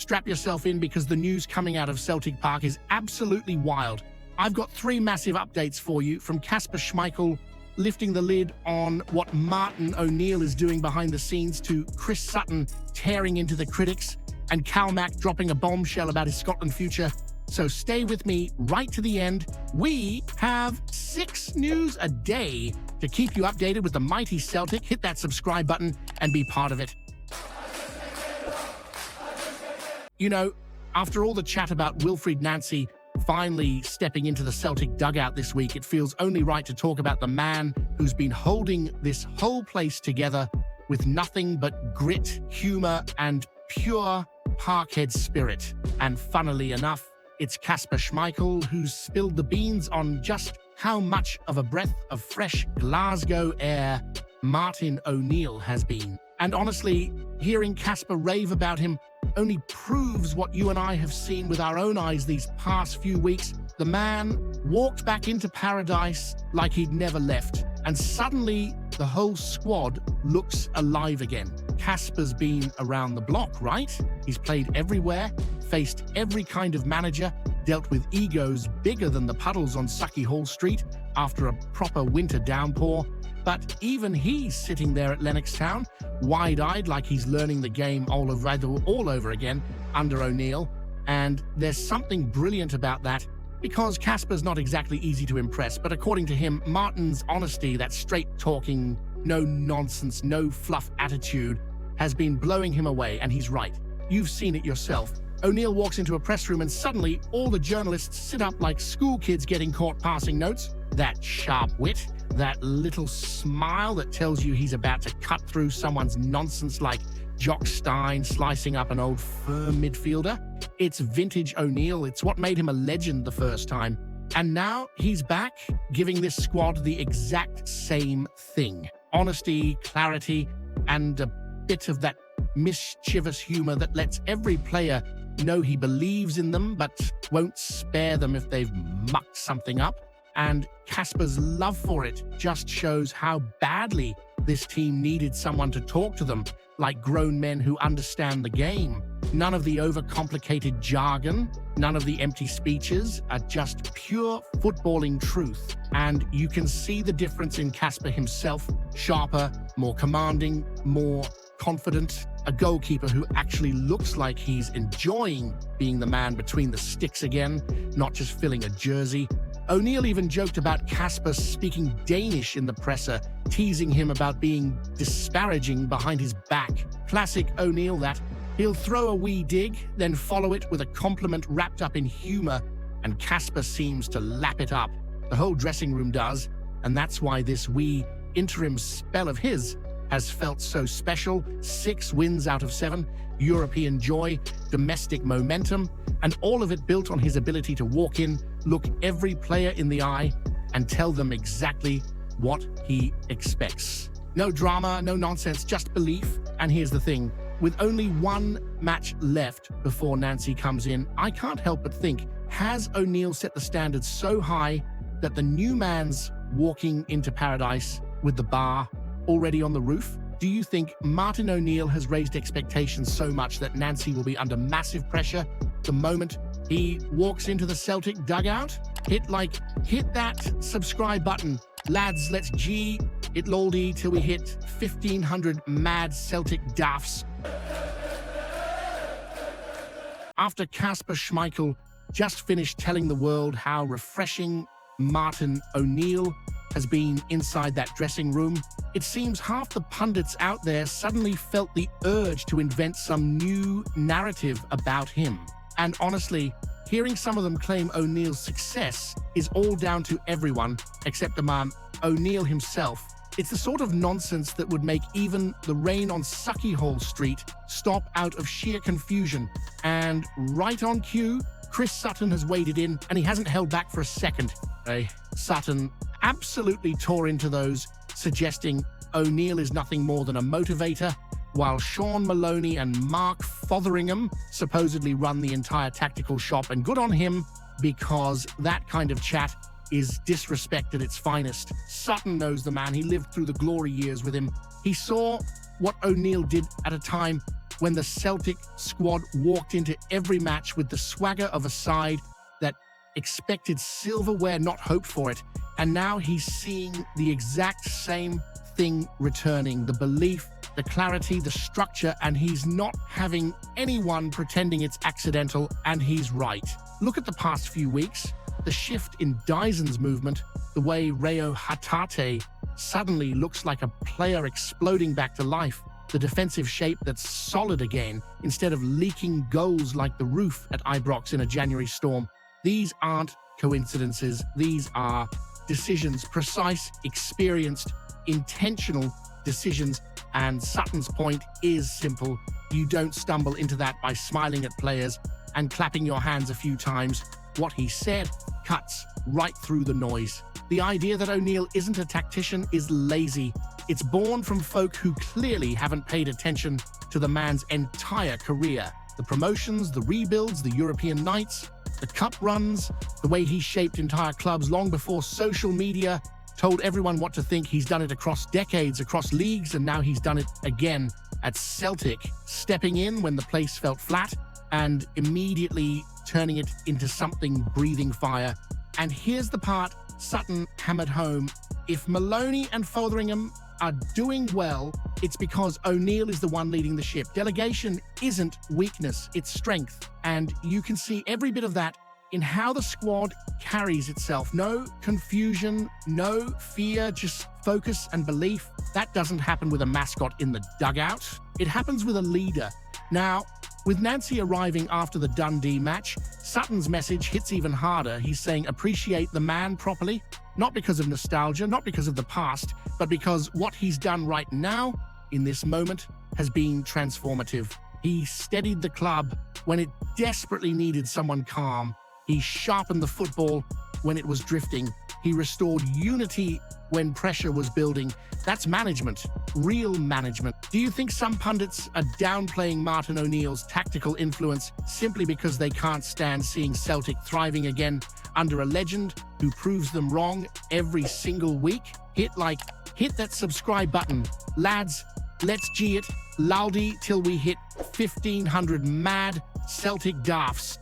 strap yourself in because the news coming out of Celtic Park is absolutely wild. I've got 3 massive updates for you, from Kasper Schmeichel lifting the lid on what Martin O'Neill is doing behind the scenes, to Chris Sutton tearing into the critics, and Calmac dropping a bombshell about his Scotland future. So stay with me right to the end. We have 6 news a day to keep you updated with the mighty Celtic. Hit that subscribe button and be part of it. You know, after all the chat about Wilfried Nancy finally stepping into the Celtic dugout this week, it feels only right to talk about the man who's been holding this whole place together with nothing but grit, humor, and pure Parkhead spirit. And funnily enough, it's Kasper Schmeichel who's spilled the beans on just how much of a breath of fresh Glasgow air Martin O'Neill has been. And honestly, hearing Kasper rave about him only proves what you and I have seen with our own eyes these past few weeks. The man walked back into paradise like he'd never left, and suddenly the whole squad looks alive again. Kasper's been around the block, right? He's played everywhere, faced every kind of manager, dealt with egos bigger than the puddles on Sucky Hall Street after a proper winter downpour. But even he's sitting there at Lennoxtown, wide-eyed like he's learning the game all over again under O'Neill. And there's something brilliant about that, because Kasper's not exactly easy to impress. But according to him, Martin's honesty, that straight-talking, no-nonsense, no-fluff attitude, has been blowing him away, and he's right. You've seen it yourself. O'Neill walks into a press room and suddenly all the journalists sit up like school kids getting caught passing notes. That sharp wit, that little smile that tells you he's about to cut through someone's nonsense like Jock Stein slicing up an old firm midfielder. It's vintage O'Neill. It's what made him a legend the first time. And now he's back, giving this squad the exact same thing. Honesty, clarity, and a bit of that mischievous humor that lets every player know he believes in them but won't spare them if they've mucked something up. And Kasper's love for it just shows how badly this team needed someone to talk to them like grown men who understand the game. None of the overcomplicated jargon, none of the empty speeches, are just pure footballing truth. And you can see the difference in Kasper himself: sharper, more commanding, more confident, a goalkeeper who actually looks like he's enjoying being the man between the sticks again, not just filling a jersey. O'Neill even joked about Kasper speaking Danish in the presser, teasing him about being disparaging behind his back. Classic O'Neill that. He'll throw a wee dig, then follow it with a compliment wrapped up in humor, and Kasper seems to lap it up. The whole dressing room does, and that's why this wee interim spell of his has felt so special. 6 wins out of 7, European joy, domestic momentum, and all of it built on his ability to walk in, look every player in the eye, and tell them exactly what he expects. No drama, no nonsense, just belief. And here's the thing, with only 1 match left before Nancy comes in, I can't help but think, has O'Neill set the standards so high that the new man's walking into paradise with the bar already on the roof? Do you think Martin O'Neill has raised expectations so much that Nancy will be under massive pressure the moment he walks into the Celtic dugout? Hit that subscribe button. Lads, let's G it loldy till we hit 1,500 mad Celtic daffs. After Kasper Schmeichel just finished telling the world how refreshing Martin O'Neill has been inside that dressing room, it seems half the pundits out there suddenly felt the urge to invent some new narrative about him. And honestly, hearing some of them claim O'Neill's success is all down to everyone except the man O'Neill himself. It's the sort of nonsense that would make even the rain on Sucky Hall Street stop out of sheer confusion. And right on cue, Chris Sutton has waded in, and he hasn't held back for a second. Sutton absolutely tore into those, suggesting O'Neill is nothing more than a motivator, while Sean Maloney and Mark Fotheringham supposedly run the entire tactical shop. And good on him, because that kind of chat is disrespect at its finest. Sutton knows the man. He lived through the glory years with him. He saw what O'Neill did at a time when the Celtic squad walked into every match with the swagger of a side that expected silverware, not hoped for it. And now he's seeing the exact same thing returning, the belief, the clarity, the structure, and he's not having anyone pretending it's accidental, and he's right. Look at the past few weeks, the shift in Dyson's movement, the way Reo Hatate suddenly looks like a player exploding back to life, the defensive shape that's solid again instead of leaking goals like the roof at Ibrox in a January storm. These aren't coincidences, these are decisions, precise, experienced, intentional decisions. And Sutton's point is simple. You don't stumble into that by smiling at players and clapping your hands a few times. What he said cuts right through the noise. The idea that O'Neill isn't a tactician is lazy. It's born from folk who clearly haven't paid attention to the man's entire career. The promotions, the rebuilds, the European nights, the cup runs, the way he shaped entire clubs long before social media told everyone what to think. He's done it across decades, across leagues, and now he's done it again at Celtic, stepping in when the place felt flat and immediately turning it into something breathing fire. And here's the part Sutton hammered home. If Maloney and Fotheringham are doing well, it's because O'Neill is the one leading the ship. Delegation isn't weakness, it's strength. And you can see every bit of that in how the squad carries itself. No confusion, no fear, just focus and belief. That doesn't happen with a mascot in the dugout. It happens with a leader. Now, with Nancy arriving after the Dundee match, Sutton's message hits even harder. He's saying appreciate the man properly, not because of nostalgia, not because of the past, but because what he's done right now, in this moment, has been transformative. He steadied the club when it desperately needed someone calm. He sharpened the football when it was drifting. He restored unity when pressure was building. That's management, real management. Do you think some pundits are downplaying Martin O'Neill's tactical influence simply because they can't stand seeing Celtic thriving again under a legend who proves them wrong every single week? Hit that subscribe button. Lads, let's G it, loudy till we hit 1,500 mad Celtic daffs.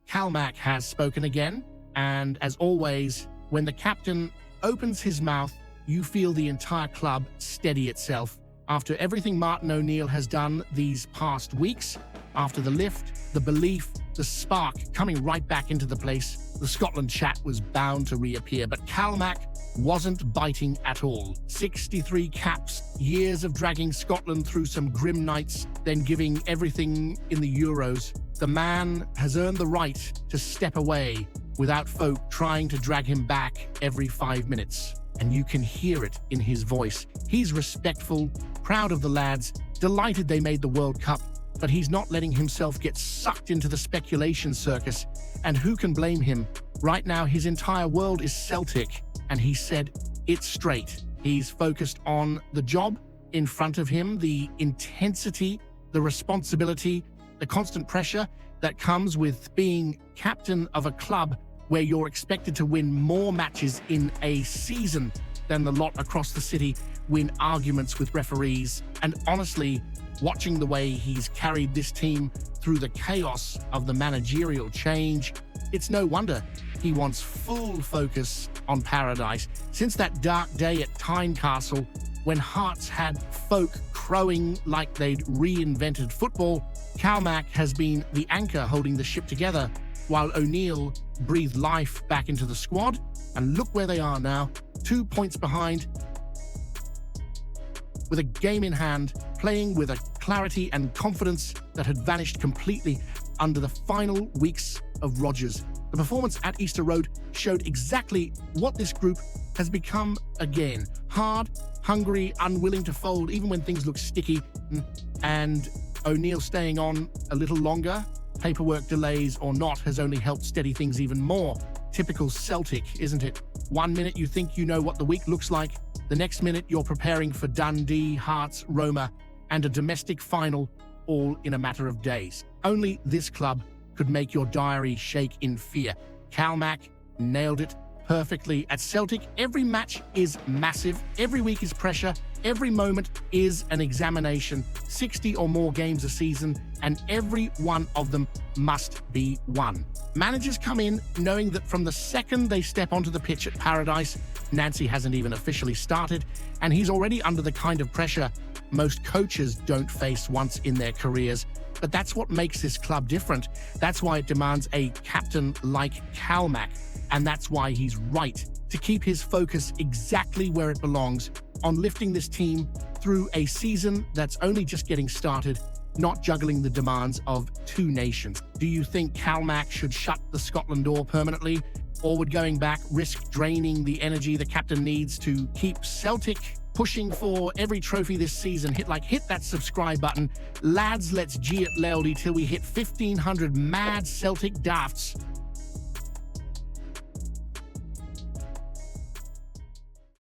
Calmac has spoken again, and as always, when the captain opens his mouth, you feel the entire club steady itself. After everything Martin O'Neill has done these past weeks, after the lift, the belief, the spark coming right back into the place, the Scotland chat was bound to reappear, but Calmac wasn't biting at all. 63 caps, years of dragging Scotland through some grim nights, then giving everything in the Euros. The man has earned the right to step away without folk trying to drag him back every 5 minutes. And you can hear it in his voice. He's respectful, proud of the lads, delighted they made the World Cup, but he's not letting himself get sucked into the speculation circus. And who can blame him? Right now, his entire world is Celtic, and he said it straight. He's focused on the job in front of him, the intensity, the responsibility, the constant pressure that comes with being captain of a club where you're expected to win more matches in a season than the lot across the city, win arguments with referees. And honestly, watching the way he's carried this team through the chaos of the managerial change, it's no wonder he wants full focus on paradise. Since that dark day at Tynecastle, when Hearts had folk crowing like they'd reinvented football, Calmac has been the anchor holding the ship together, while O'Neill breathed life back into the squad. And look where they are now, 2 points behind, with a game in hand, playing with a clarity and confidence that had vanished completely under the final weeks of Rodgers. The performance at Easter Road showed exactly what this group has become again. Hard, hungry, unwilling to fold even when things look sticky, and O'Neill staying on a little longer, paperwork delays or not, has only helped steady things even more. Typical Celtic, isn't it? 1 minute you think you know what the week looks like, the next minute you're preparing for Dundee, Hearts, Roma, and a domestic final, all in a matter of days. Only this club could make your diary shake in fear. Calmac nailed it perfectly. At Celtic, every match is massive, every week is pressure, Every moment is an examination, 60 or more games a season, and every one of them must be won. Managers come in knowing that from the second they step onto the pitch at Paradise, Nancy hasn't even officially started, and he's already under the kind of pressure most coaches don't face once in their careers. But that's what makes this club different. That's why it demands a captain like Calmac, and that's why he's right to keep his focus exactly where it belongs, on lifting this team through a season that's only just getting started, not juggling the demands of two nations. Do you think Calmac should shut the Scotland door permanently, or would going back risk draining the energy the captain needs to keep Celtic pushing for every trophy this season? Hit that subscribe button. Lads, let's G it loudly till we hit 1,500 mad Celtic dafts